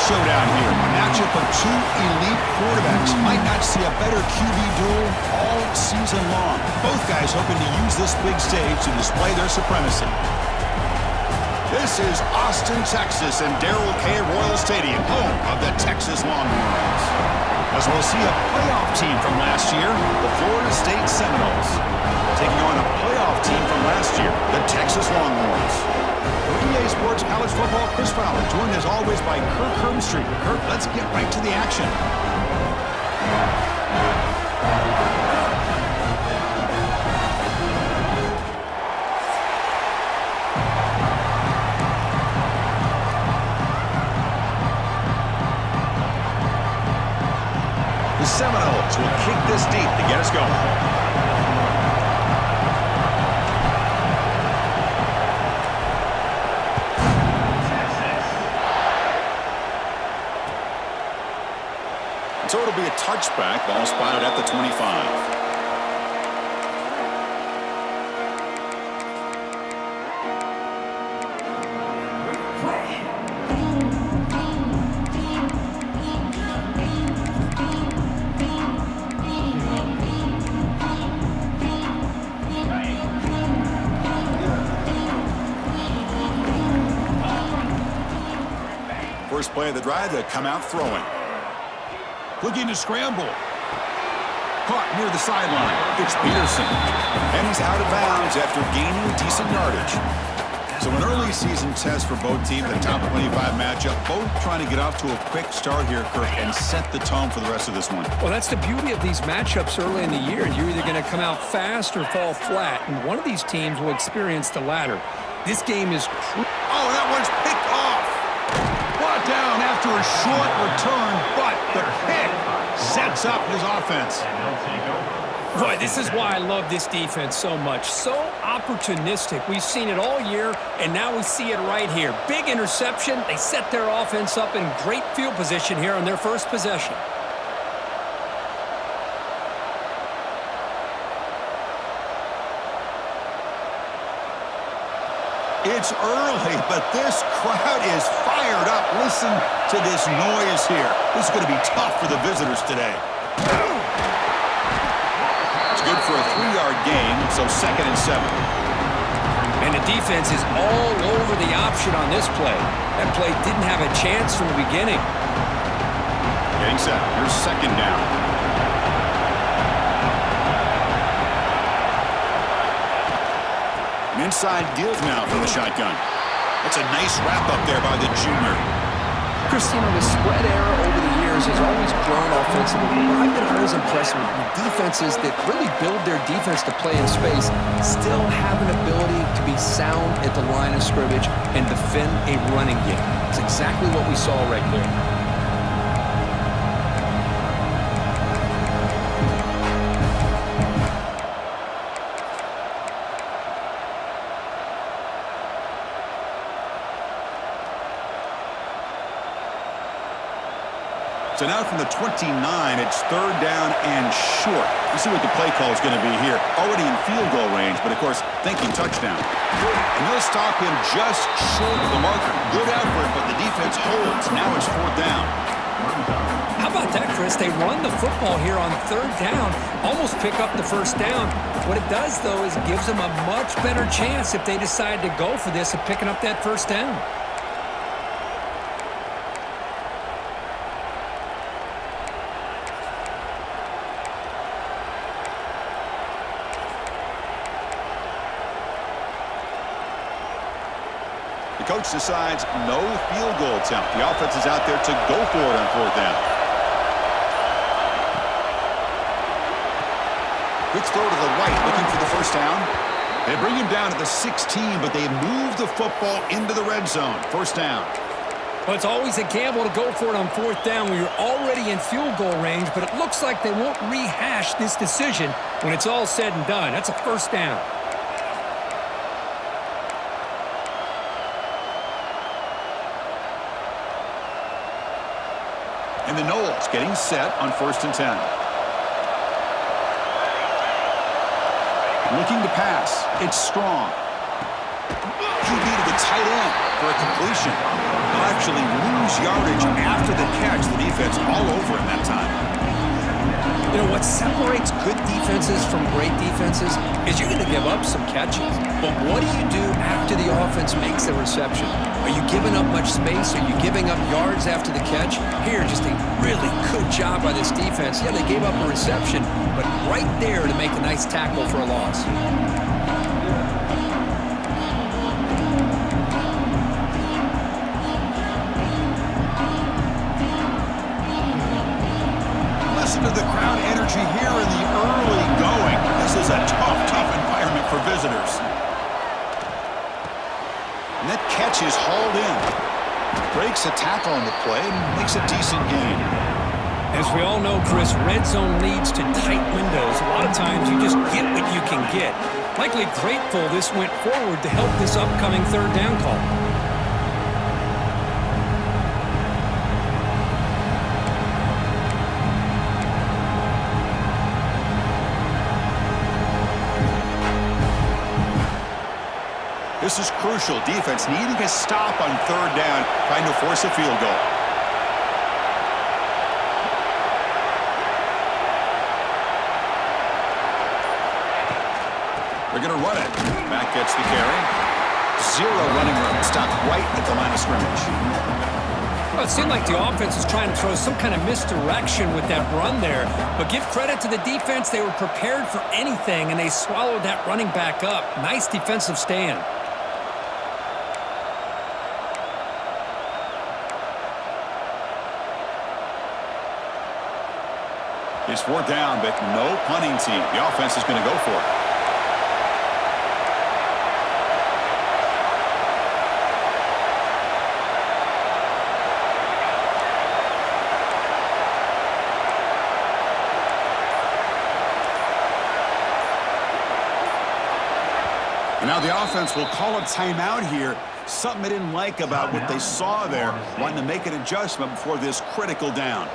showdown here. A matchup of two elite quarterbacks. Might not see a better QB duel all season long. Both guys hoping to use this big stage to display their supremacy. This is Austin, Texas, and Darrell K. Royal Stadium, home of the Texas Longhorns. As we'll see a playoff team from last year, the Florida State Seminoles, taking on a playoff team from last year, the Texas Longhorns. For EA Sports College Football, Chris Fowler, joined as always by Kirk Herbstreit. Kirk, let's get right to the action. The Seminoles will kick this deep to get us going. So it'll be a touchback. Ball spotted at the 25. First play of the drive, they come out throwing. Looking to scramble. Caught near the sideline. It's Peterson. And he's out of bounds after gaining decent yardage. So an early season test for both teams, the top 25 matchup. Both trying to get off to a quick start here, Kirk, and set the tone for the rest of this one. Well, that's the beauty of these matchups early in the year. You're either going to come out fast or fall flat. And one of these teams will experience the latter. This game is... Oh, that one's picked off. Brought down after a short return, but the pick sets up his offense. Boy, this is why I love this defense so much. So opportunistic. We've seen it all year, and now we see it right here. Big interception. They set their offense up in great field position here on their first possession. It's early, but this crowd is fired up. Listen to this noise here. This is going to be tough for the visitors today. It's good for a 3-yard gain, so 2nd and 7. And the defense is all over the option on this play. That play didn't have a chance from the beginning. Getting set. Here's 2nd down. An inside give now from the shotgun. That's a nice wrap up there by the junior. Christine, the spread era over the years has always grown offensively. But I've been always impressed with defenses that really build their defense to play in space, still have an ability to be sound at the line of scrimmage and defend a running game. It's exactly what we saw right there. So now from the 29, it's 3rd down and short. Let's see what the play call is going to be here. Already in field goal range, but of course, thinking touchdown. And he'll stop him just short of the marker. Good effort, but the defense holds. Now it's 4th down. How about that, Chris? They run the football here on 3rd down, almost pick up the 1st down. What it does, though, is it gives them a much better chance if they decide to go for this of picking up that 1st down. The coach decides no field goal attempt. The offense is out there to go for it on 4th down. Quick throw to the right, looking for the 1st down. They bring him down at the 16, but they move the football into the red zone. 1st down. Well, it's always a gamble to go for it on 4th down when you're already in field goal range, but it looks like they won't rehash this decision when it's all said and done. That's a 1st down. And the Noles getting set on 1st and 10. Looking to pass. It's Strong. QB to the tight end for a completion. They'll actually lose yardage after the catch. The defense all over him that time. You know, what separates good defenses from great defenses is you're going to give up some catches. But what do you do after the offense makes the reception? Are you giving up much space? Are you giving up yards after the catch? Here, just a really good job by this defense. Yeah, they gave up a reception, but right there to make a nice tackle for a loss. Listen to the crowd energy here in the early going. This is a tough environment for visitors. And that catch is hauled in. Breaks a tackle on the play and makes a decent gain. As we all know, Chris, red zone leads to tight windows. A lot of times you just get what you can get. Likely grateful this went forward to help this upcoming third down call. This is crucial. Defense needing a stop on third down, trying to force a field goal. They're going to run it. Back gets the carry. Zero running room. Stopped right at the line of scrimmage. Well, it seemed like the offense was trying to throw some kind of misdirection with that run there. But give credit to the defense. They were prepared for anything, and they swallowed that running back up. Nice defensive stand. It's fourth down, but no punting team. The offense is going to go for it. And now the offense will call a timeout here. Something they didn't like about what they saw there. Wanting to make an adjustment before this critical down.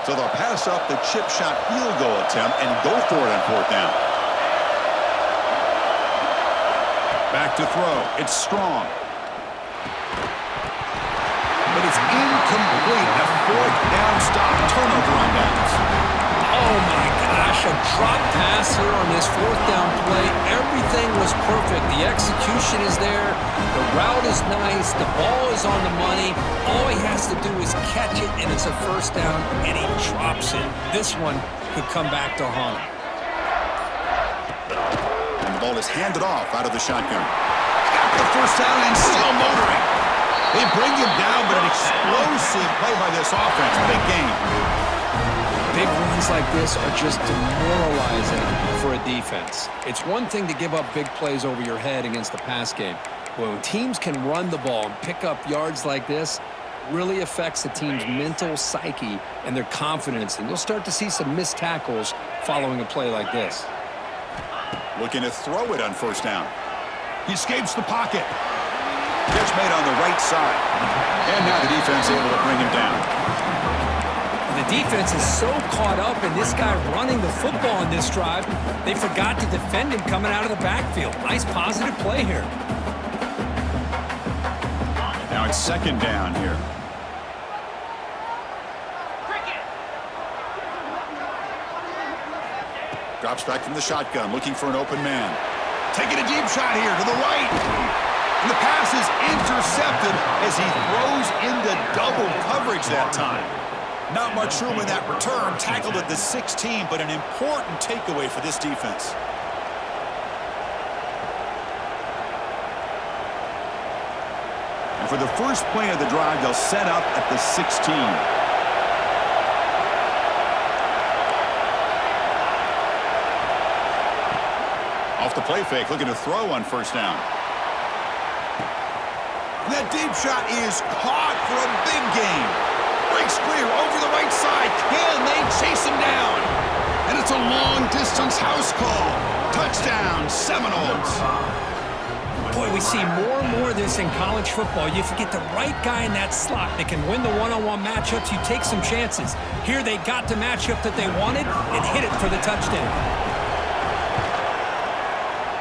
So they'll pass up the chip shot field goal attempt and go for it on fourth down. Back to throw. It's strong. But it's incomplete. A fourth down stop. Turnover on downs. Oh, my gosh. A drop pass here on this fourth down play. Everything was perfect. The execution is there. The route is nice. The ball is on the money. All he has to do is catch it, and it's a first down, and he drops it. This one could come back to haunt him. And the ball is handed off out of the shotgun. Got the first down and still motoring. They bring him down, but an explosive play by this offense. Big game. Big runs like this are just demoralizing for a defense. It's one thing to give up big plays over your head against the pass game. When teams can run the ball and pick up yards like this, really affects the team's mental psyche and their confidence. And you'll start to see some missed tackles following a play like this. Looking to throw it on first down. He escapes the pocket. Catch made on the right side. And now the defense able to bring him down. The defense is so caught up in this guy running the football in this drive, they forgot to defend him coming out of the backfield. Nice positive play here. Now it's second down here. Drops back from the shotgun, looking for an open man. Taking a deep shot here to the right. And the pass is intercepted as he throws into double coverage that time. Not much room in that return. Tackled at the 16, but an important takeaway for this defense. And for the first play of the drive, they'll set up at the 16. Off the play fake, looking to throw on first down. And that deep shot is caught for a big gain. Breaks clear over the right side. Can they chase him down? And it's a long-distance house call. Touchdown, Seminoles. Boy, we see more and more of this in college football. If you get the right guy in that slot that can win the one-on-one matchups, you take some chances. Here they got the matchup that they wanted and hit it for the touchdown.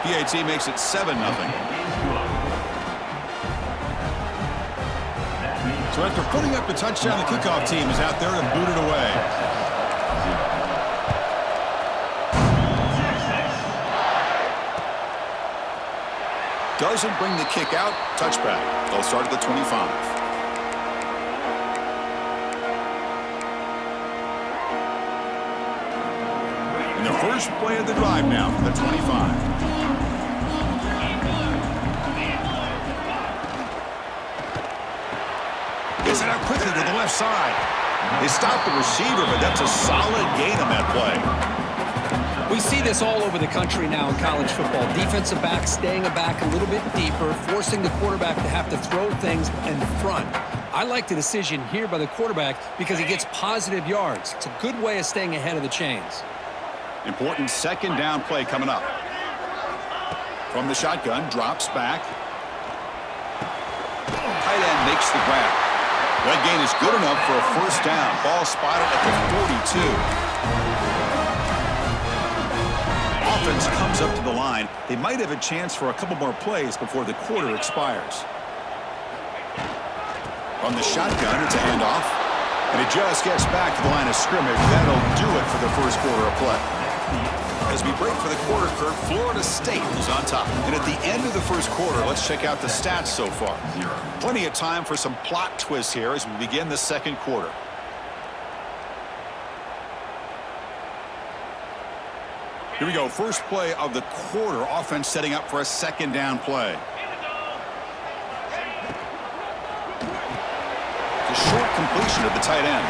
PAT makes it 7-0. So after putting up the touchdown, the kickoff team is out there to boot it away. Doesn't bring the kick out. Touchback. They'll start at the 25. And the first play of the drive now from the 25. Gets it out quickly to the left side. They stopped the receiver, but that's a solid gain on that play. We see this all over the country now in college football. Defensive backs staying back a little bit deeper, forcing the quarterback to have to throw things in front. I like the decision here by the quarterback because he gets positive yards. It's a good way of staying ahead of the chains. Important second down play coming up. From the shotgun, drops back. Tight end makes the grab. That gain is good enough for a first down. Ball spotted at the 42. Offense comes up to the line. They might have a chance for a couple more plays before the quarter expires. From the shotgun, it's a handoff. And it just gets back to the line of scrimmage. That'll do it for the first quarter of play. As we break for the quarter, Kurt, Florida State is on top. And at the end of the first quarter, let's check out the stats so far. Plenty of time for some plot twists here as we begin the second quarter. Here we go. First play of the quarter. Offense setting up for a second down play. The short completion of the tight end.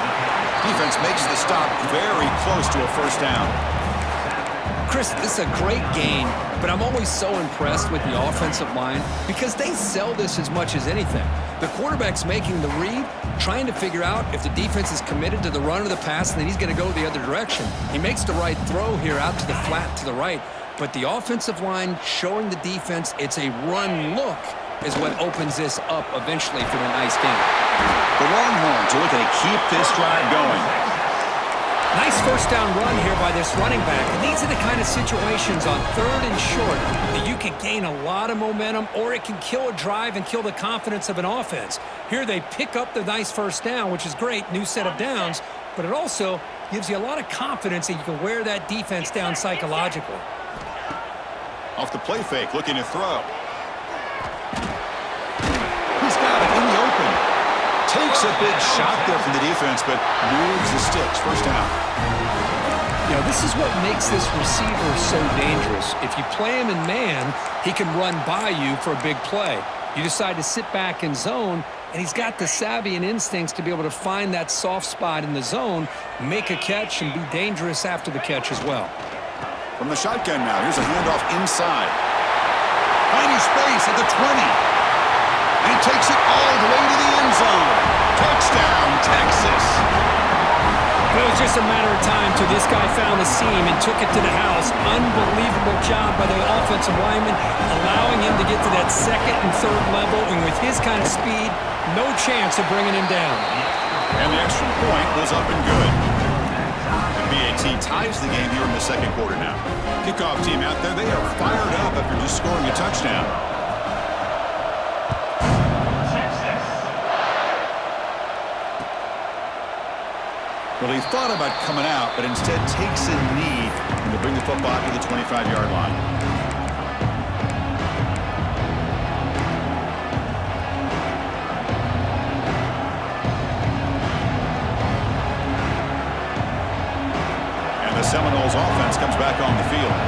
Defense makes the stop very close to a first down. Chris, this is a great game, but I'm always so impressed with the offensive line because they sell this as much as anything. The quarterback's making the read, trying to figure out if the defense is committed to the run or the pass, and then he's going to go the other direction. He makes the right throw here out to the flat to the right, but the offensive line showing the defense it's a run look is what opens this up eventually for the nice game. The Longhorns are looking to keep this drive going. Nice first down run here by this running back. And these are the kind of situations on third and short that you can gain a lot of momentum, or it can kill a drive and kill the confidence of an offense. Here they pick up the nice first down, which is great, new set of downs, but it also gives you a lot of confidence that you can wear that defense down psychologically. Off the play fake, looking to throw. He's got it in the open. Takes a big shot there from the defense, but moves the sticks. First down. You know, this is what makes this receiver so dangerous. If you play him in man, he can run by you for a big play. You decide to sit back in zone, and he's got the savvy and instincts to be able to find that soft spot in the zone, make a catch, and be dangerous after the catch as well. From the shotgun now, here's a handoff inside. Finding space at the 20. And he takes it all the way to the end zone. Touchdown, Texas. It was just a matter of time till this guy found a seam and took it to the house. Unbelievable job by the offensive lineman, allowing him to get to that second and third level. And with his kind of speed, no chance of bringing him down. And the extra point was up and good. The BAT ties the game here in the second quarter now. Kickoff team out there, they are fired up after just scoring a touchdown. Well, he thought about coming out, but instead takes a knee to bring the football to the 25-yard line. And the Seminoles offense comes back on the field.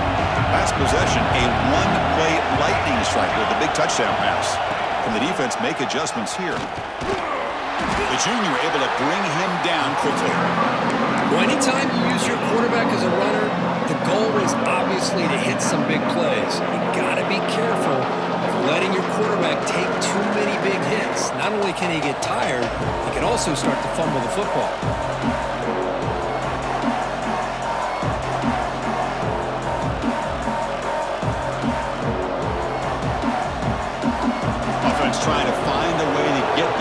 Last possession, a one-play lightning strike with a big touchdown pass. Can the defense make adjustments here? The junior able to bring him down quickly. Well, anytime you use your quarterback as a runner, the goal is obviously to hit some big plays. You got to be careful of letting your quarterback take too many big hits. Not only can he get tired, he can also start to fumble the football.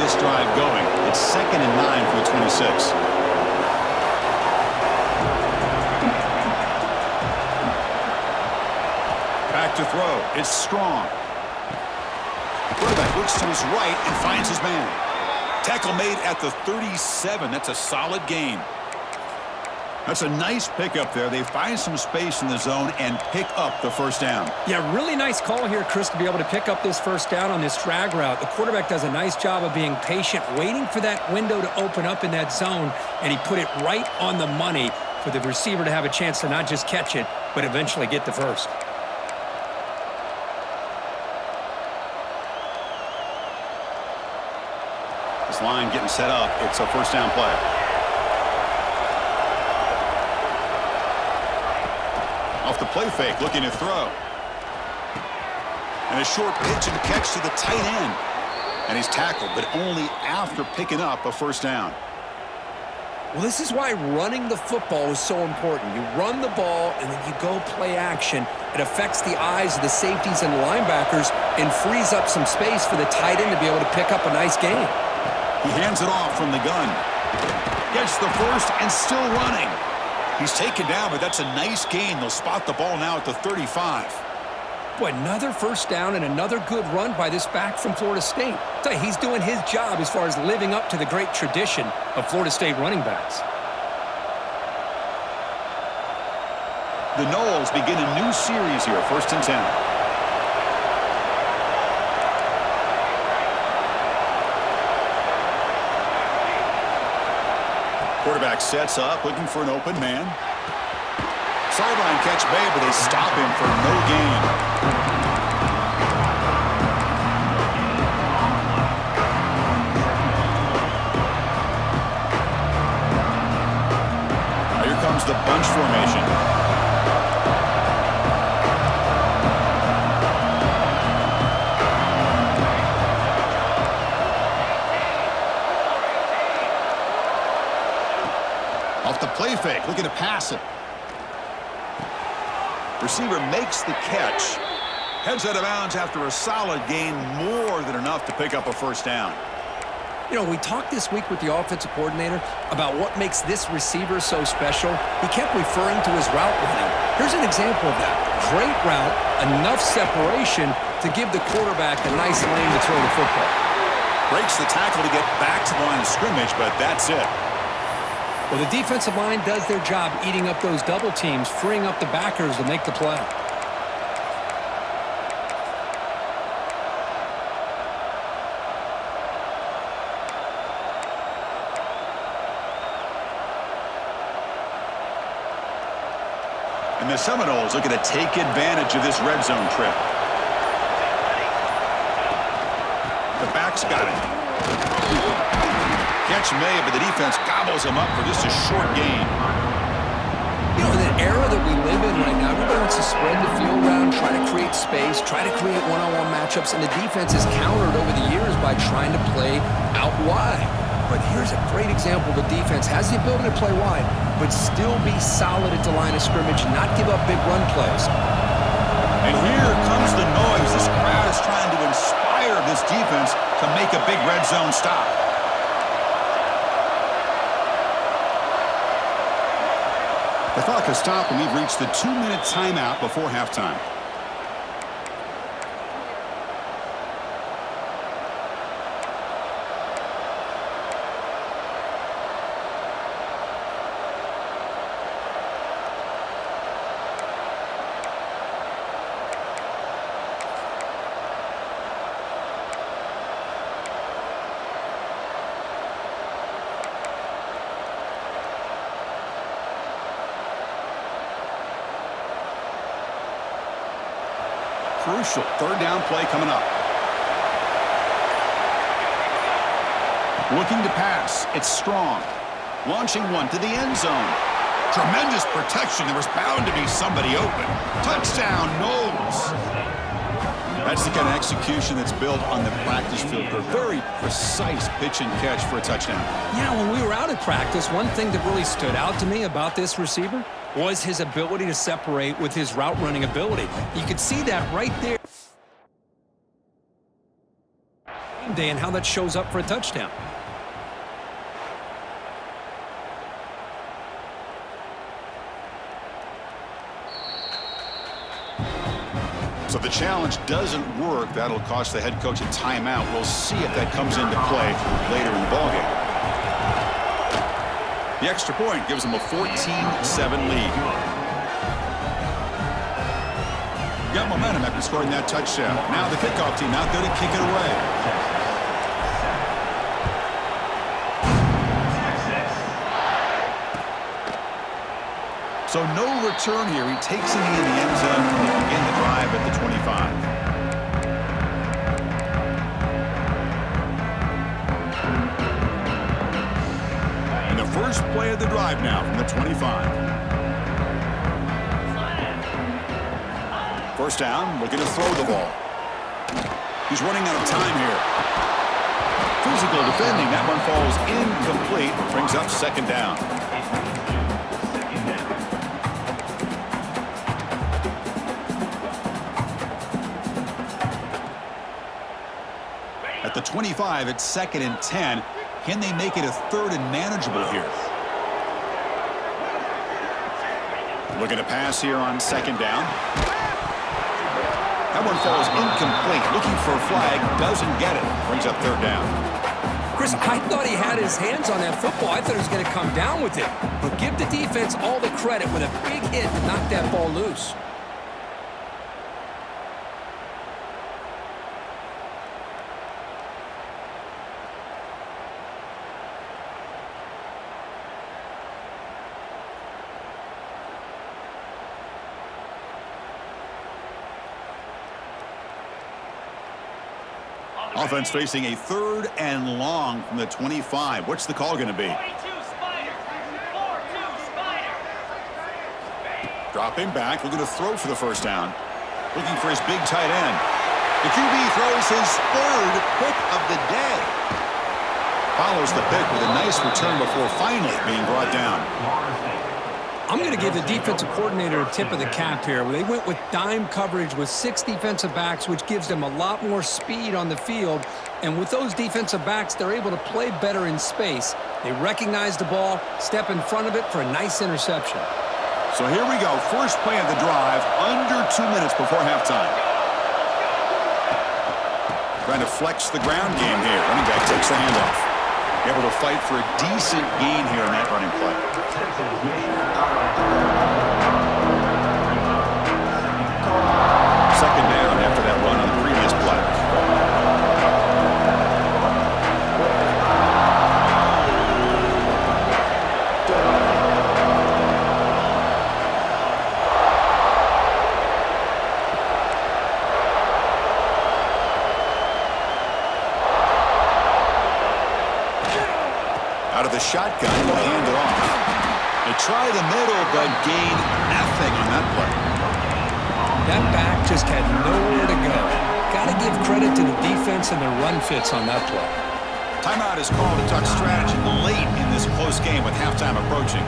this drive going. It's 2nd and 9 for the 26. Back to throw. It's Strong. Quarterback looks to his right and finds his man. Tackle made at the 37. That's a solid gain. That's a nice pickup there. They find some space in the zone and pick up the first down. Yeah, really nice call here, Chris, to be able to pick up this first down on this drag route. The quarterback does a nice job of being patient, waiting for that window to open up in that zone, and he put it right on the money for the receiver to have a chance to not just catch it, but eventually get the first. This line getting set up. It's a first down play. Off the play fake, looking to throw. And a short pitch and catch to the tight end. And he's tackled, but only after picking up a first down. Well, this is why running the football is so important. You run the ball, and then you go play action. It affects the eyes of the safeties and the linebackers and frees up some space for the tight end to be able to pick up a nice gain. He hands it off from the gun. Gets the first and still running. He's taken down, but that's a nice gain. They'll spot the ball now at the 35. Boy, another first down and another good run by this back from Florida State. I'll tell you, he's doing his job as far as living up to the great tradition of Florida State running backs. The Noles begin a new series here, 1st and 10. Quarterback sets up, looking for an open man. Sideline catch made, but they stop him for no gain. Now here comes the bunch formation. Off the play fake, looking to pass it. Receiver makes the catch. Heads out of bounds after a solid gain, more than enough to pick up a first down. You know, we talked this week with the offensive coordinator about what makes this receiver so special. He kept referring to his route running. Here's an example of that. Great route, enough separation to give the quarterback a nice lane to throw the football. Breaks the tackle to get back to the line of scrimmage, but that's it. Well, the defensive line does their job eating up those double teams, freeing up the backers to make the play. And the Seminoles looking to take advantage of this red zone trip. The back's got it. Catch made, but the defense gobbles him up for just a short gain. You know, in the era that we live in right now, everybody wants to spread the field around, try to create space, try to create one-on-one matchups, and the defense has countered over the years by trying to play out wide. But here's a great example. The defense has the ability to play wide, but still be solid at the line of scrimmage, not give up big run plays. And here comes the noise. This crowd is trying to inspire this defense to make a big red zone stop. The clock has stopped, and we've reached the 2-minute timeout before halftime. Crucial third down play coming up. Looking to pass. It's Strong. Launching one to the end zone. Tremendous protection. There was bound to be somebody open. Touchdown, Noles. That's the kind of execution that's built on the practice field. A very precise pitch and catch for a touchdown. Yeah, when we were out at practice, one thing that really stood out to me about this receiver was his ability to separate with his route running ability. You could see that right there. yesterday and how that shows up for a touchdown. So the challenge doesn't work. That'll cost the head coach a timeout. We'll see if that comes into play later in the ballgame. The extra point gives them a 14-7 lead. Got momentum after scoring that touchdown. Now the kickoff team out there to kick it away. So no return here. He takes it in the end zone to begin the drive at the 25. And the first play of the drive now from the 25. First down, looking to throw the ball. He's running out of time here. Physical defending. That one falls incomplete. Brings up second down. At the 25, it's 2nd and 10. Can they make it a 3rd and manageable here? Looking to pass here on 2nd down. That one falls incomplete. Looking for a flag. Doesn't get it. Brings up 3rd down. Chris, I thought he had his hands on that football. I thought he was going to come down with it. But give the defense all the credit with a big hit to knock that ball loose. Offense facing a 3rd and long from the 25. What's the call going to be? Dropping back, looking to throw for the first down. Looking for his big tight end. The QB throws his 3rd pick of the day. Follows the pick with a nice return before finally being brought down. I'm going to give the defensive coordinator a tip of the cap here. They went with dime coverage with 6 defensive backs, which gives them a lot more speed on the field. And with those defensive backs, they're able to play better in space. They recognize the ball, step in front of it for a nice interception. So here we go. First play of the drive, under 2 minutes before halftime. Trying to flex the ground game here. Running back takes the handoff. Able to fight for a decent gain here in that running play. Second down after that run on the previous play. Out of the shotgun, will hand it off. They try the middle, but gain nothing on that play. That back just had nowhere to go. Got to give credit to the defense and their run fits on that play. Timeout is called to talk strategy late in this close game with halftime approaching.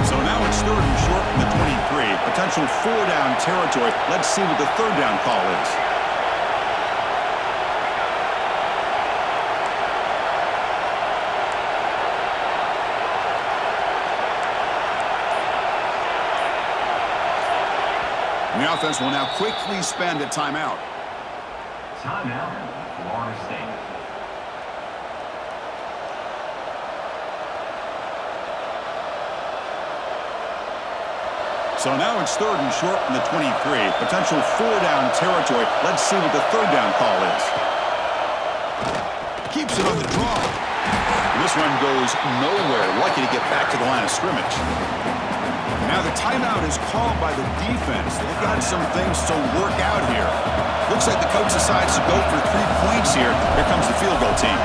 So now it's 3rd and short from the 23. Potential 4-down territory. Let's see what the 3rd down call is. And the offense will now quickly spend a timeout. Timeout, Florida State. So now it's 3rd and short from the 23. Potential 4-down territory. Let's see what the 3rd down call is. Keeps it on the draw. And this one goes nowhere. Lucky to get back to the line of scrimmage. Now the timeout is called by the defense. They've got some things to work out here. Looks like the coach decides to go for 3 points here. Here comes the field goal team.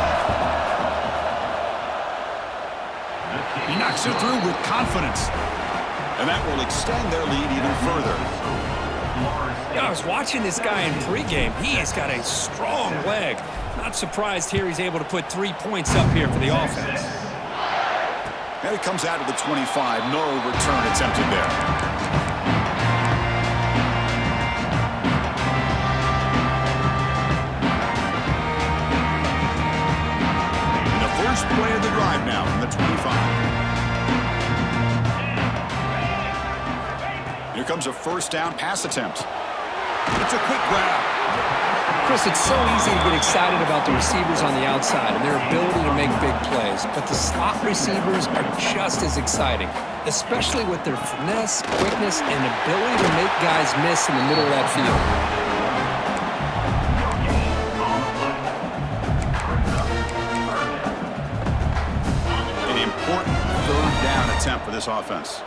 He knocks it through with confidence. And that will extend their lead even further. Yeah, I was watching this guy in pregame. He has got a strong leg. Not surprised here he's able to put 3 points up here for the offense. And it comes out to the 25. No return attempted there. The first play of the drive now from the 25. Here comes a first down pass attempt. It's a quick grab. Chris, it's so easy to get excited about the receivers on the outside and their ability to make big plays, but the slot receivers are just as exciting, especially with their finesse, quickness, and ability to make guys miss in the middle of that field. An important third down attempt for this offense.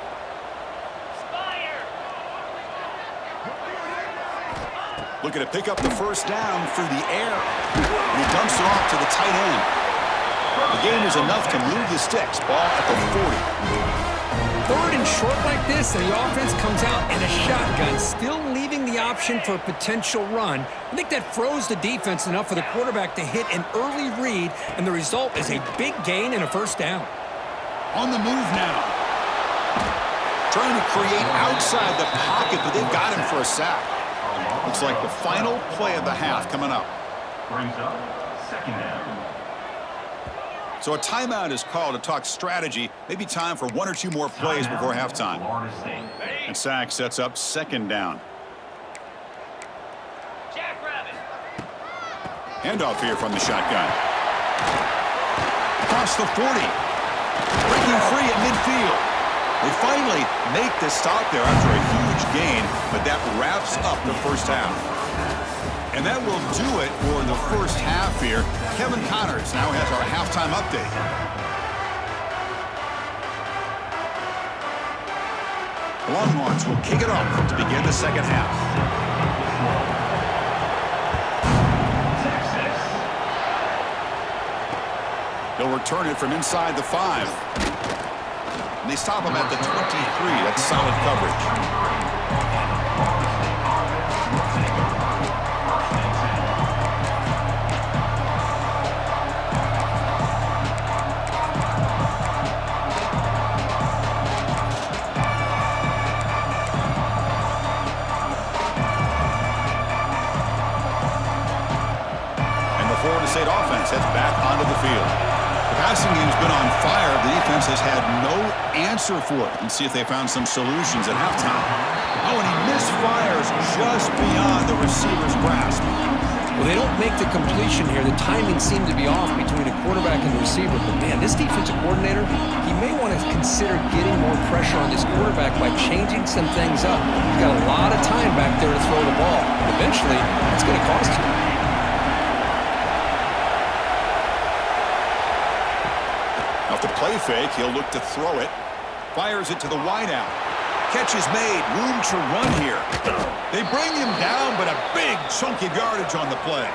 Looking to pick up the first down through the air. And he dumps it off to the tight end. The gain is enough to move the sticks. Ball at the 40. Third and short like this, and the offense comes out in a shotgun, still leaving the option for a potential run. I think that froze the defense enough for the quarterback to hit an early read, and the result is a big gain and a first down. On the move now. Trying to create outside the pocket, but they've got him for a sack. Looks like the final play of the half coming up. Brings up second down. So a timeout is called to talk strategy. Maybe time for one or two more plays before halftime. Florida State. And Sack sets up second down. Handoff here from the shotgun. Across the 40. Breaking free at midfield. They finally make the stop there after a huge gain, but that wraps up the first half. And that will do it for the first half here. Kevin Connors now has our halftime update. The Longhorns will kick it off to begin the second half. They'll return it from inside the 5. They stop him at the 23. That's solid coverage. And the Florida State offense heads back onto the field. The passing game's been on fire. The defense has had no answer for it. And see if they found some solutions at halftime. Oh, and he misfires just beyond the receiver's grasp. Well, they don't make the completion here. The timing seemed to be off between the quarterback and the receiver. But, man, this defensive coordinator, he may want to consider getting more pressure on this quarterback by changing some things up. He's got a lot of time back there to throw the ball. Eventually, it's going to cost you. Off the play fake, he'll look to throw it. Fires it to the wideout. Catch is made. Room to run here. They bring him down, but a big chunk of yardage on the play.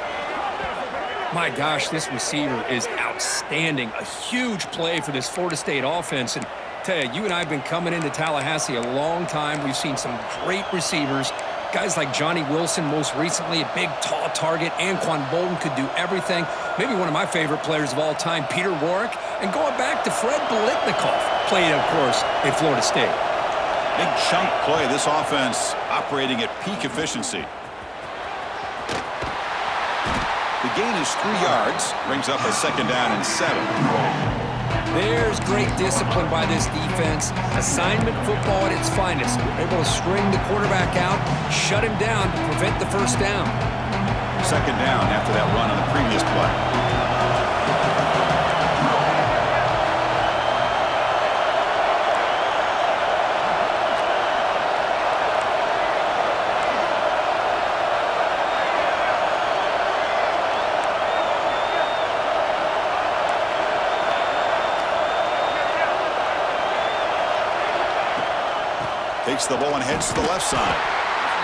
My gosh, this receiver is outstanding. A huge play for this Florida State offense. And tell you, you and I have been coming into Tallahassee a long time. We've seen some great receivers. Guys like Johnny Wilson, most recently, a big, tall target. Anquan Bolden could do everything. Maybe one of my favorite players of all time, Peter Warwick. And going back to Fred Biletnikoff, played, of course, at Florida State. Big chunk play. This offense operating at peak efficiency. The gain is 3 yards. Brings up a second down and 7. There's great discipline by this defense. Assignment football at its finest. We're able to string the quarterback out, shut him down to prevent the first down. Second down after that run on the previous play. Takes the ball and heads to the left side.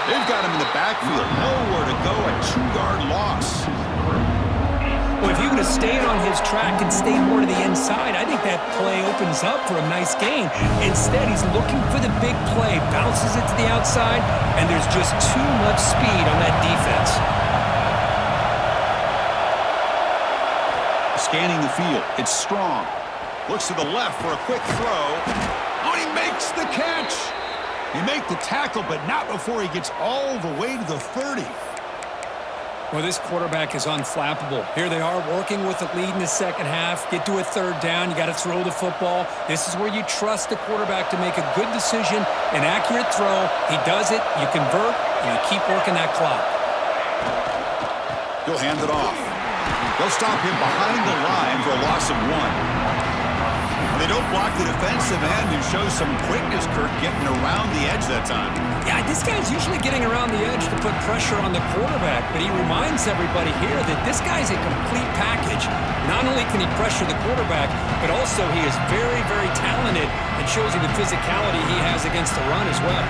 They've got him in the backfield. Nowhere to go. A 2-yard loss. Well, if he would have stayed on his track and stayed more to the inside, I think that play opens up for a nice gain. Instead, he's looking for the big play, bounces it to the outside, and there's just too much speed on that defense. Scanning the field. It's strong. Looks to the left for a quick throw. Oh, and he makes the catch. He made the tackle, but not before he gets all the way to the 30. Well, this quarterback is unflappable. Here they are working with the lead in the second half. Get to a third down. You got to throw the football. This is where you trust the quarterback to make a good decision, an accurate throw. He does it. You convert, and you keep working that clock. He'll hand it off. They'll stop him behind the line for a loss of 1. They don't block the defensive end and show some quickness, Kirk, getting around the edge that time. Yeah, this guy's usually getting around the edge to put pressure on the quarterback, but he reminds everybody here that this guy's a complete package. Not only can he pressure the quarterback, but also he is very, very talented and shows you the physicality he has against the run as well.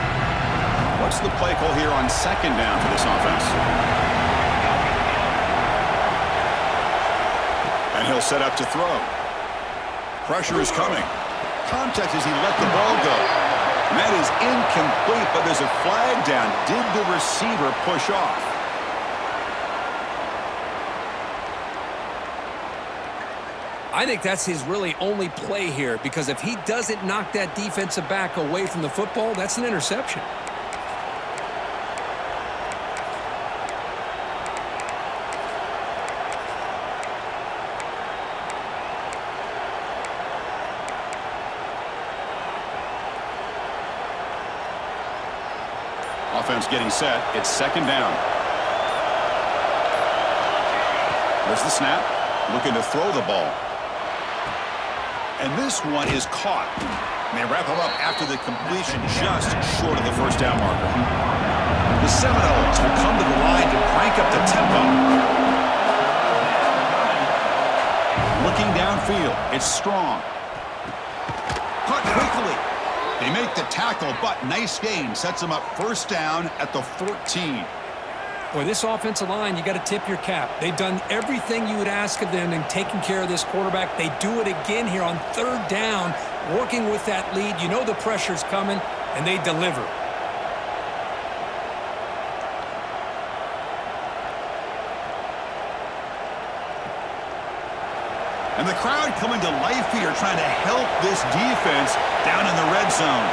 What's the play call here on second down for this offense? And he'll set up to throw. Pressure is coming. Contact as he let the ball go. And that is incomplete, but there's a flag down. Did the receiver push off? I think that's his really only play here, because if he doesn't knock that defensive back away from the football, that's an interception. Offense getting set. It's second down. There's the snap. Looking to throw the ball. And this one is caught. And they wrap him up after the completion just short of the first down marker. The Seminoles will come to the line to crank up the tempo. Looking downfield. It's strong. Caught quickly. They make the tackle, but nice gain. Sets them up first down at the 14. Boy, this offensive line, you got to tip your cap. They've done everything you would ask of them in taking care of this quarterback. They do it again here on third down, working with that lead. You know the pressure's coming, and they deliver. And the crowd coming to life here, trying to help this defense down in the red zone.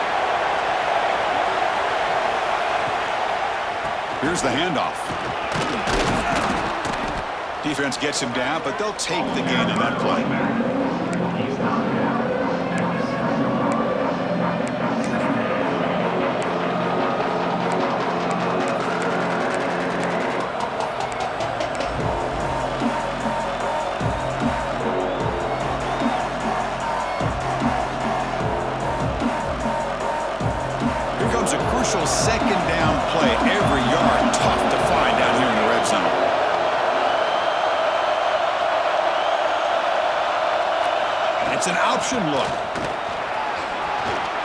Here's the handoff. Defense gets him down, but they'll take the gain on that play. Second down play, every yard tough to find down here in the red zone. It's an option look.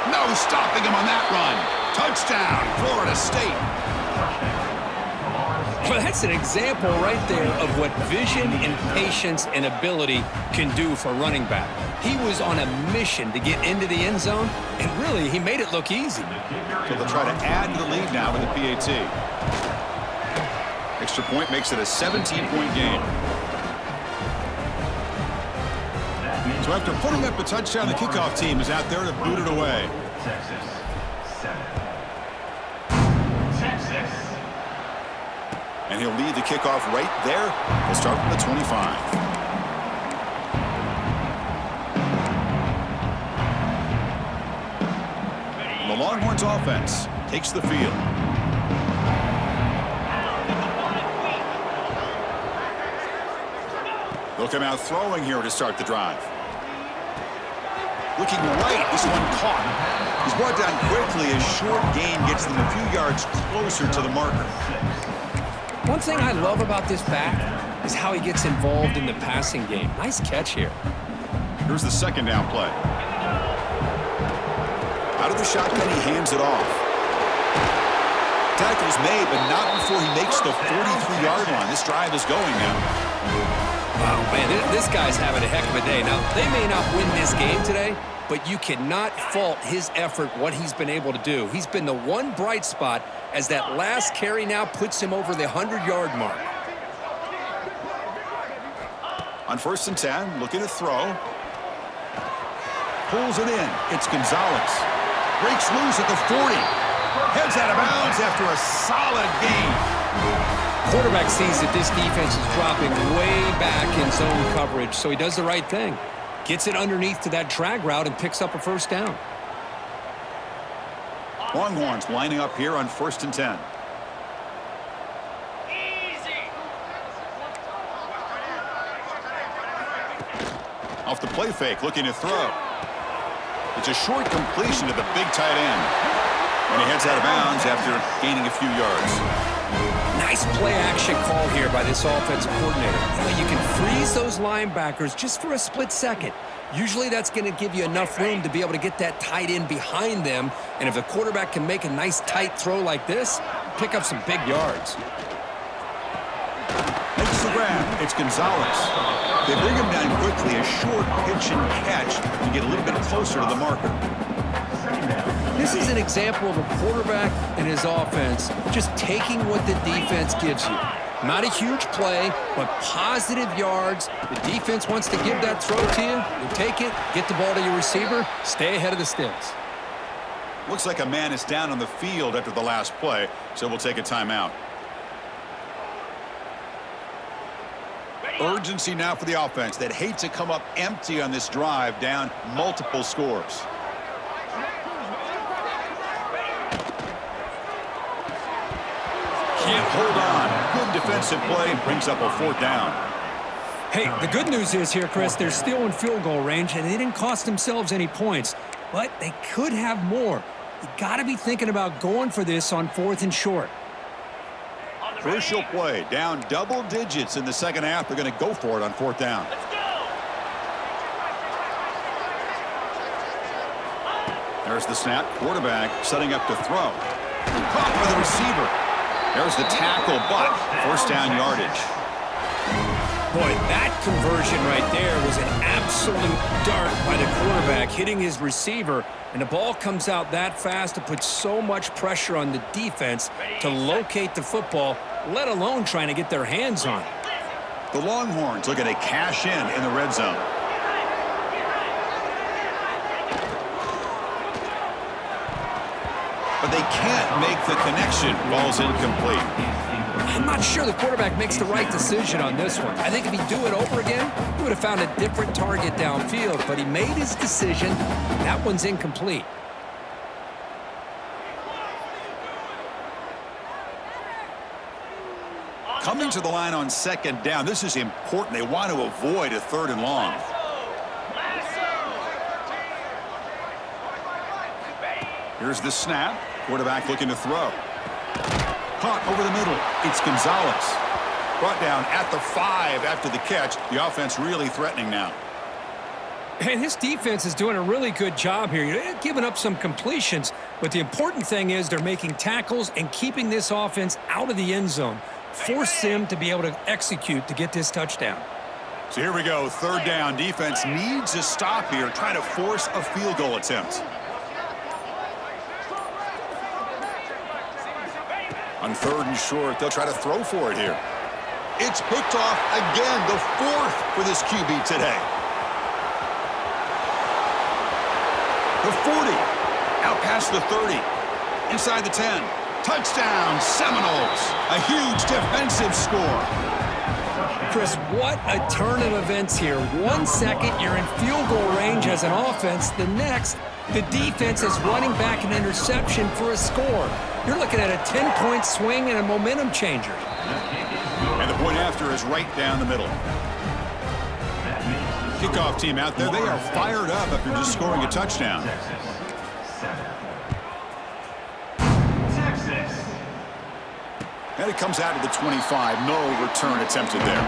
No stopping him on that run. Touchdown, Florida State. Well, that's an example right there of what vision and patience and ability can do for running back. He was on a mission to get into the end zone, and really, he made it look easy. So they'll try to add to the lead now with a PAT. Extra point makes it a 17-point game. So after putting up a touchdown, the kickoff team is out there to boot it away. Texas, 7. And he'll lead the kickoff right there. He'll start from the 25. The Longhorns offense takes the field. They'll come out throwing here to start the drive. Looking right, this one caught. He's brought down quickly as short gain gets them a few yards closer to the marker. One thing I love about this back is how he gets involved in the passing game. Nice catch here. Here's the second down play. Out of the shotgun, he hands it off. Tackle's made, but not before he makes the 43-yard line. This drive is going now. Wow, man, this guy's having a heck of a day. Now, they may not win this game today, but you cannot fault his effort, what he's been able to do. He's been the one bright spot as that last carry now puts him over the 100-yard mark. On 1st and 10, looking to throw. pulls it in. It's Gonzalez. Breaks loose at the 40. Heads out of bounds after a solid gain. Quarterback sees that this defense is dropping way back in zone coverage, so he does the right thing. Gets it underneath to that drag route and picks up a first down. Longhorns lining up here on 1st and 10. Off the play fake, looking to throw. It's a short completion to the big tight end. And he heads out of bounds after gaining a few yards. Nice play action call here by this offensive coordinator. You can freeze those linebackers just for a split second. Usually that's going to give you enough room to be able to get that tight end behind them. And if the quarterback can make a nice tight throw like this, pick up some big yards. Makes the grab. It's Gonzalez. They bring him down quickly, a short pitch and catch to get a little bit closer to the marker. This is an example of a quarterback and his offense just taking what the defense gives you. Not a huge play, but positive yards. The defense wants to give that throw to you. You take it, get the ball to your receiver, stay ahead of the sticks. Looks like a man is down on the field after the last play, so we'll take a timeout. Urgency now for the offense that hate to come up empty on this drive, down multiple scores. Can't hold on. Good defensive play brings up a 4th down. Hey, the good news is here, Chris, they're still in field goal range, and they didn't cost themselves any points, but they could have more. You got to be thinking about going for this on 4th and short. Crucial play, down double digits in the second half. They're going to go for it on 4th down. There's the snap. Quarterback setting up to throw. Caught by the receiver. There's the tackle, but first down yardage. Boy, that conversion right there was an absolute dart by the quarterback, hitting his receiver, and the ball comes out that fast to put so much pressure on the defense to locate the football, let alone trying to get their hands on it. The Longhorns looking to cash in the red zone. But they can't make the connection. Ball's incomplete. I'm not sure the quarterback makes the right decision on this one. I think if he'd do it over again, he would have found a different target downfield, but he made his decision. That one's incomplete. Coming to the line on 2nd down. This is important. They want to avoid a 3rd and long. Here's the snap. Quarterback looking to throw. Caught over the middle. It's Gonzalez. Brought down at the 5 after the catch. The offense really threatening now. And this defense is doing a really good job here. They're giving up some completions, but the important thing is they're making tackles and keeping this offense out of the end zone. Force them to be able to execute to get this touchdown. So here we go. 3rd down. Defense needs a stop here, trying to force a field goal attempt. On 3rd and short, they'll try to throw for it here. It's picked off again, the 4th for this QB today. The 40, out past the 30, inside the 10. Touchdown, Seminoles. A huge defensive score. Chris, what a turn of events here. 1 second, you're in field goal range as an offense. The next, the defense is running back an interception for a score. You're looking at a 10-point swing and a momentum changer. And the point after is right down the middle. Kickoff team out there. They are fired up after just scoring a touchdown. And it comes out of the 25. No return attempted there.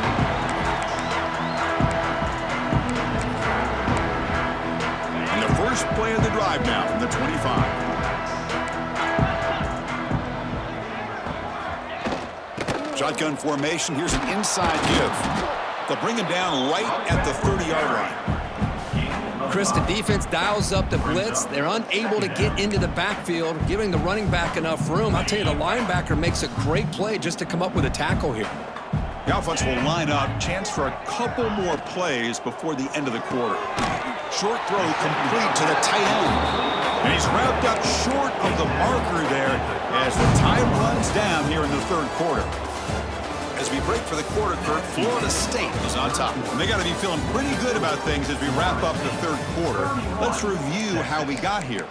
And the first play of the drive now from the 25. Shotgun formation. Here's an inside give. They'll bring him down right at the 30-yard line. Chris, the defense dials up the blitz. They're unable to get into the backfield, giving the running back enough room. I'll tell you, the linebacker makes a great play just to come up with a tackle here. The offense will line up. Chance for a couple more plays before the end of the quarter. Short throw complete to the tight end. And he's wrapped up short of the marker there as the time runs down here in the third quarter. As we break for the quarter, Kurt, Florida State is on top. And they got to be feeling pretty good about things as we wrap up the third quarter. Let's review how we got here.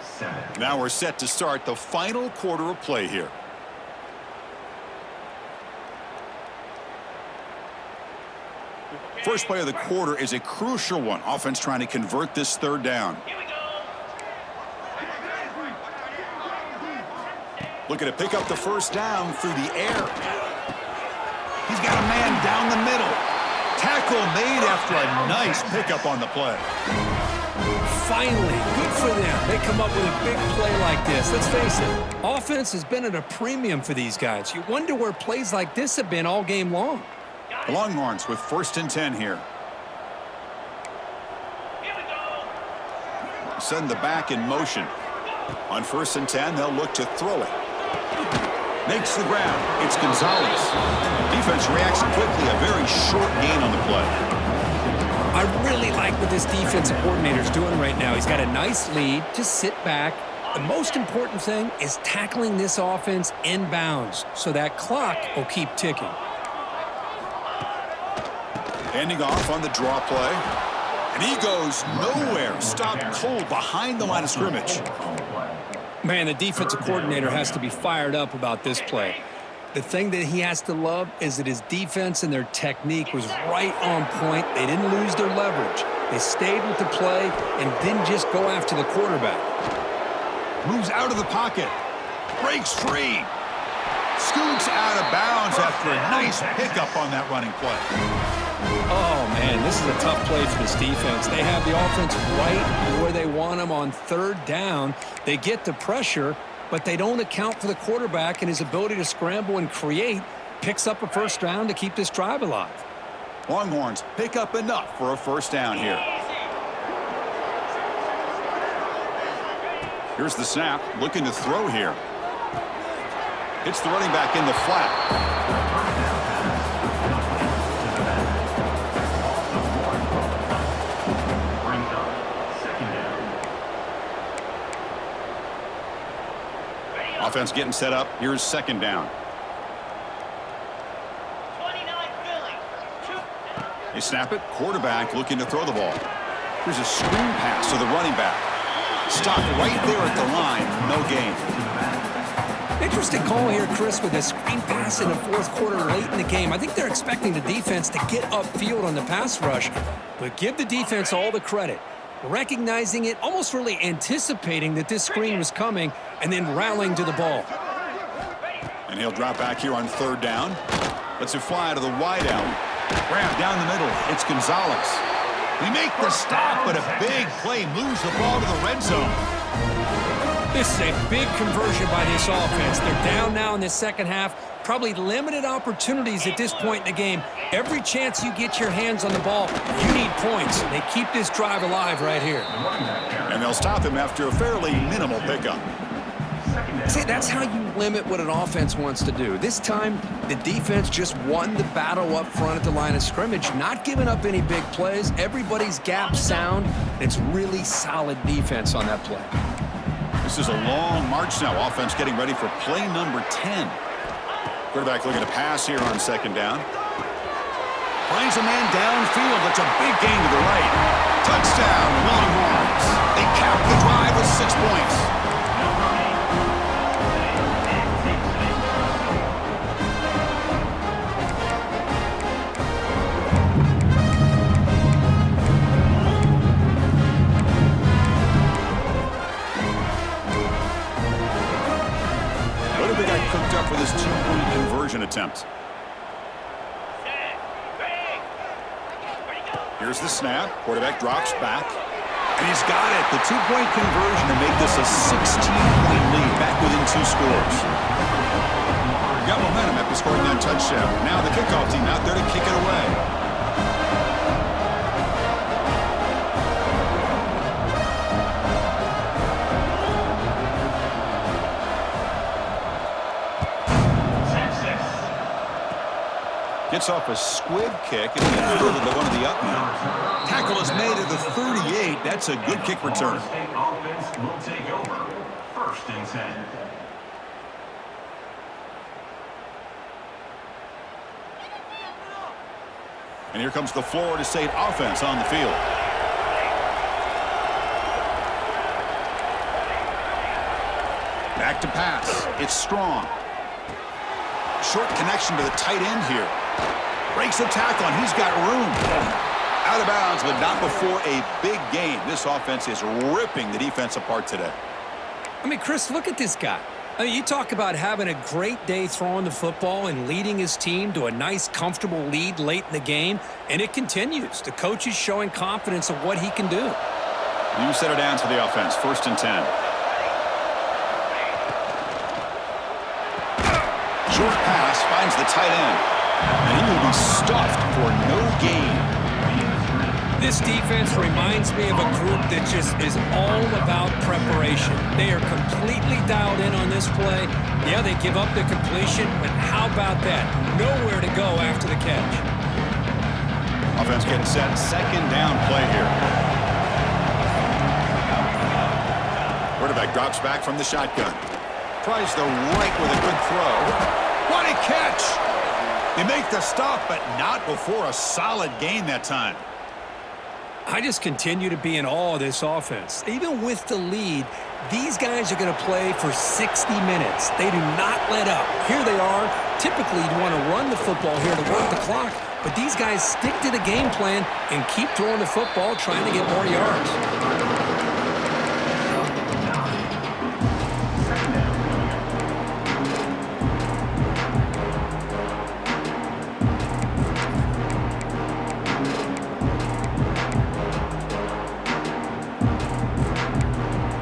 Now we're set to start the final quarter of play here. First play of the quarter is a crucial one. Offense trying to convert this third down. Looking to pick up the first down through the air. He's got a man down the middle. Tackle made after a nice pickup on the play. Finally, good for them. They come up with a big play like this. Let's face it, offense has been at a premium for these guys. You wonder where plays like this have been all game long. The Longhorns with 1st and 10 here. Send the back in motion. On 1st and 10, they'll look to throw it. Makes the grab. It's Gonzalez. Defense reacts quickly. A very short gain on the play. I really like what this defensive coordinator is doing right now. He's got a nice lead. Just sit back. The most important thing is tackling this offense inbounds so that clock will keep ticking. Handing off on the draw play. And he goes nowhere. Stopped cold behind the line of scrimmage. Man, the defensive coordinator has to be fired up about this play. The thing that he has to love is that his defense and their technique was right on point. They didn't lose their leverage. They stayed with the play and didn't just go after the quarterback. Moves out of the pocket. Breaks free. Scoots out of bounds after a nice pickup on that running play. Oh, man, this is a tough play for this defense. They have the offense right where they want them on third down. They get the pressure, but they don't account for the quarterback and his ability to scramble and create. Picks up a first down to keep this drive alive. Longhorns pick up enough for a first down here. Here's the snap. Looking to throw here. Hits the running back in the flat. Offense getting set up. Here's 2nd down. They snap it. Quarterback looking to throw the ball. Here's a screen pass to the running back. Stopped right there at the line. No gain. Interesting call here, Chris, with a screen pass in the fourth quarter late in the game. I think they're expecting the defense to get upfield on the pass rush, but give the defense all the credit. Recognizing it, almost really anticipating that this screen was coming, and then rallying to the ball. And he'll drop back here on 3rd down. Lets it fly to the wide out. Grab down the middle. It's Gonzalez. They make the stop, but a big play moves the ball to the red zone. This is a big conversion by this offense. They're down now in the second half. Probably limited opportunities at this point in the game. Every chance you get your hands on the ball, you need points. They keep this drive alive right here. And they'll stop him after a fairly minimal pickup. See, that's how you limit what an offense wants to do. This time, the defense just won the battle up front at the line of scrimmage, not giving up any big plays. Everybody's gap sound. It's really solid defense on that play. This is a long march now. Offense getting ready for play number 10. Quarterback looking to pass here on 2nd down. Finds a man downfield. That's a big gain to the right. Touchdown, Longhorns. They cap the drive with 6 points. What have they got cooked up for this 2-point conversion attempt? Here's the snap. Quarterback drops back. And he's got it. The 2-point conversion to make this a 16-point lead. Back within 2 scores. Got momentum after scoring that touchdown. Now the kickoff team out there to kick it away. Gets off a squib kick and fielded by one of the up men. Tackle is made at the 38. That's a good kick return. State offense will take over. 1st and 10. And here comes the Florida State offense on the field. Back to pass. It's Strong. Short connection to the tight end here. Breaks the tackle, and he's got room. Out of bounds, but not before a big gain. This offense is ripping the defense apart today. I mean, Chris, look at this guy. I mean, you talk about having a great day throwing the football and leading his team to a nice, comfortable lead late in the game, and it continues. The coach is showing confidence of what he can do. You set it down to the offense. 1st and 10. Short pass finds the tight end, and he will be stuffed for no gain. This defense reminds me of a group that just is all about preparation. They are completely dialed in on this play. Yeah, they give up the completion, but how about that? Nowhere to go after the catch. Offense getting set. 2nd down play here. Quarterback drops back from the shotgun. Tries the right with a good throw. What a catch! They make the stop, but not before a solid gain that time. I just continue to be in awe of this offense. Even with the lead, these guys are going to play for 60 minutes. They do not let up. Here they are. Typically, you'd want to run the football here to work the clock, but these guys stick to the game plan and keep throwing the football, trying to get more yards.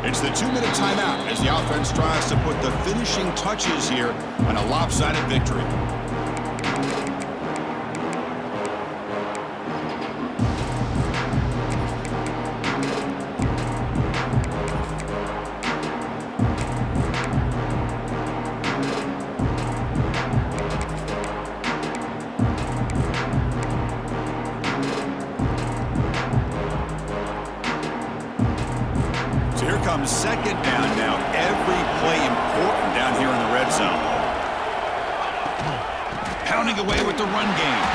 It's the 2-minute timeout as the offense tries to put the finishing touches here on a lopsided victory. Comes 2nd down now. Every play important down here in the red zone. Pounding away with the run game.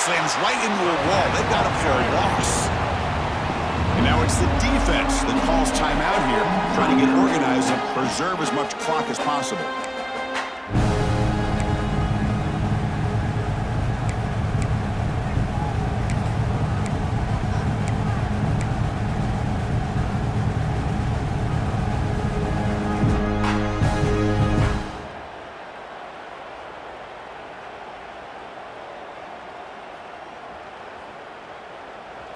Slams right into a wall. They got him for a loss. And now it's the defense that calls timeout here, trying to get organized and preserve as much clock as possible.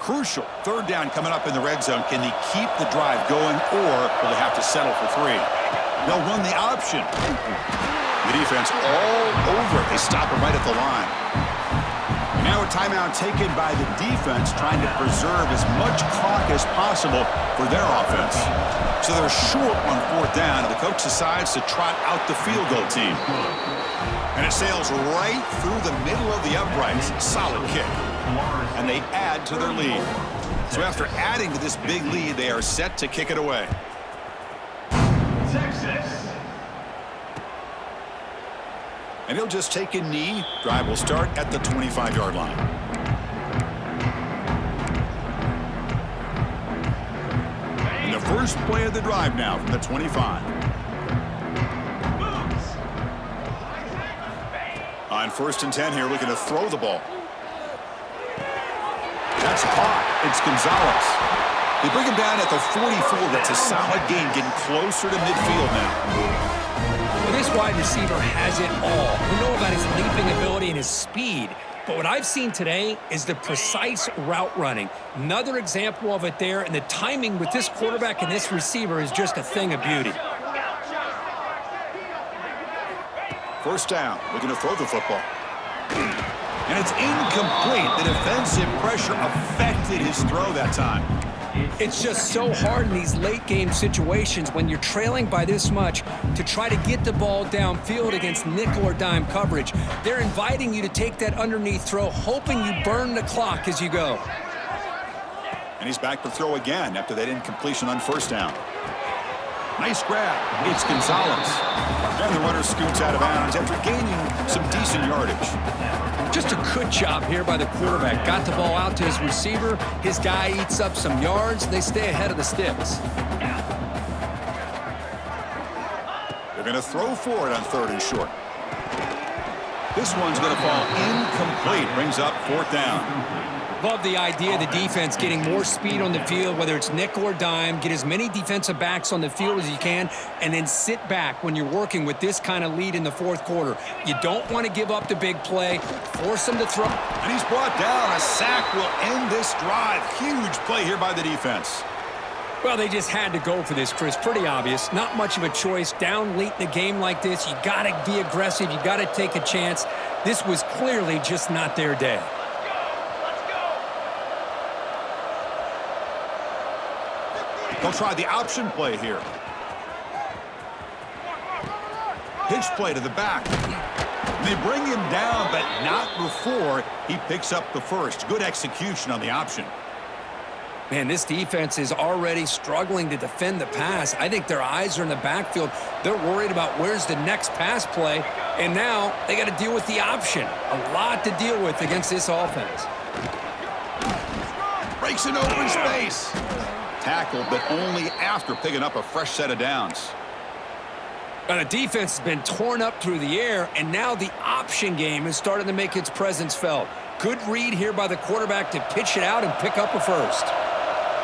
Crucial. 3rd down coming up in the red zone. Can they keep the drive going, or will they have to settle for 3? They'll run the option. The defense all over it. They stop it right at the line. And now a timeout taken by the defense, trying to preserve as much clock as possible for their offense. So they're short on 4th down, and the coach decides to trot out the field goal team. And it sails right through the middle of the uprights. Solid kick. And they add to their lead. So after adding to this big lead, they are set to kick it away. Texas. And he'll just take a knee. Drive will start at the 25-yard line. And the first play of the drive now from the 25. On 1st and 10 here, looking to throw the ball. That's caught. It's Gonzalez. They bring him down at the 44. That's a solid gain, getting closer to midfield now. Well, this wide receiver has it all. We know about his leaping ability and his speed, but what I've seen today is the precise route running. Another example of it there, and the timing with this quarterback and this receiver is just a thing of beauty. 1st down, looking to throw the football. And it's incomplete. The defensive pressure affected his throw that time. It's just so hard in these late-game situations when you're trailing by this much to try to get the ball downfield against nickel or dime coverage. They're inviting you to take that underneath throw, hoping you burn the clock as you go. And he's back to throw again after that incompletion on first down. Nice grab. It's Gonzalez. And the runner scoots out of bounds after gaining some decent yardage. Just a good job here by the quarterback. Got the ball out to his receiver. His guy eats up some yards. They stay ahead of the sticks. They're going to throw for it on 3rd and short. This one's going to fall incomplete. Brings up 4th down. Love the idea of the defense getting more speed on the field, whether it's nickel or dime. Get as many defensive backs on the field as you can, and then sit back when you're working with this kind of lead in the 4th quarter. You don't want to give up the big play. Force them to throw. And he's brought down. A sack will end this drive. Huge play here by the defense. Well, they just had to go for this, Chris. Pretty obvious. Not much of a choice. Down late in the game like this, you got to be aggressive. You got to take a chance. This was clearly just not their day. They'll try the option play here. Pitch play to the back. They bring him down, but not before he picks up the first. Good execution on the option. Man, this defense is already struggling to defend the pass. I think their eyes are in the backfield. They're worried about where's the next pass play, and now they got to deal with the option. A lot to deal with against this offense. Breaks an open space. Tackled, but only after picking up a fresh set of downs. Now, the defense has been torn up through the air, and now the option game is starting to make its presence felt. Good read here by the quarterback to pitch it out and pick up a first.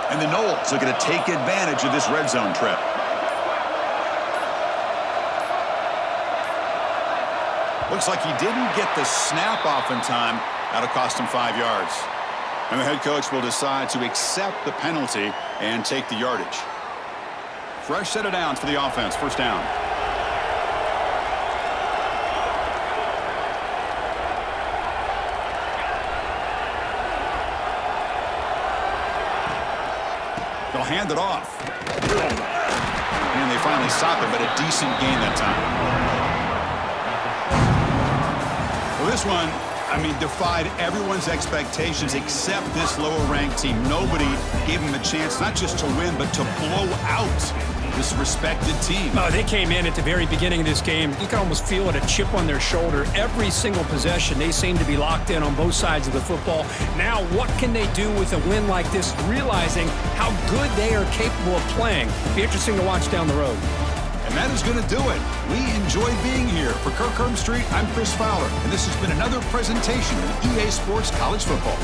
And the Noles are going to take advantage of this red zone trip. Looks like he didn't get the snap off in time. That'll cost him 5 yards. And the head coach will decide to accept the penalty and take the yardage. Fresh set of downs for the offense. First down. They'll hand it off. And they finally stop it, but a decent gain that time. Well, this one, I mean, defied everyone's expectations except this lower-ranked team. Nobody gave them a chance not just to win, but to blow out this respected team. Oh, they came in at the very beginning of this game. You can almost feel it, a chip on their shoulder. Every single possession, they seem to be locked in on both sides of the football. Now, what can they do with a win like this, realizing how good they are capable of playing? Be interesting to watch down the road. And that is going to do it. We enjoy being here. For Kirk Street, I'm Chris Fowler, and this has been another presentation of EA Sports College Football.